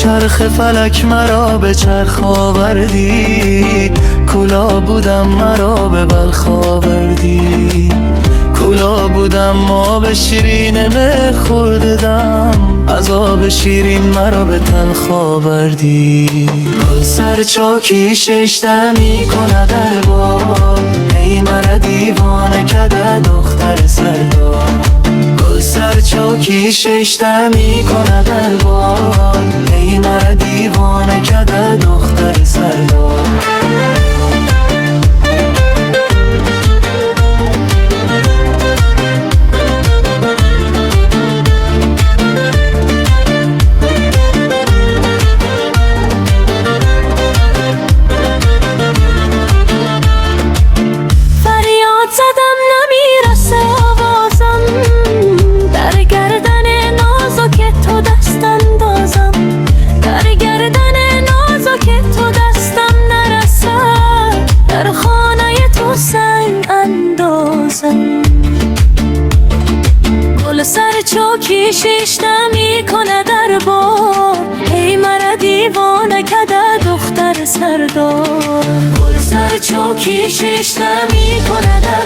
چرخ فلک مرا به چرخ آوردی، کولا بودم مرا به بلخ آوردی. کولا بودم ما به شیرین مه خوردم، عذاب شیرین مرا به تلخ آوردی. گل سر چاکی شش دمی کند در باد، ای مرا دیوانه کده دختر سردار. گل سر چاکی شش دمی کند در باد، ای مرا دیوانه کده دختر سردار. زدم نمیرسه آوازم، در گردن نازک تو دست اندازم. در گردن نازک تو دستم نرسه، در خانه تو سنگ اندازم. گل سر چاکی شش دمی کنه در بار، ای مرا دیوانه کده دختر سردار. گل سر چاکی شش دمی کنه در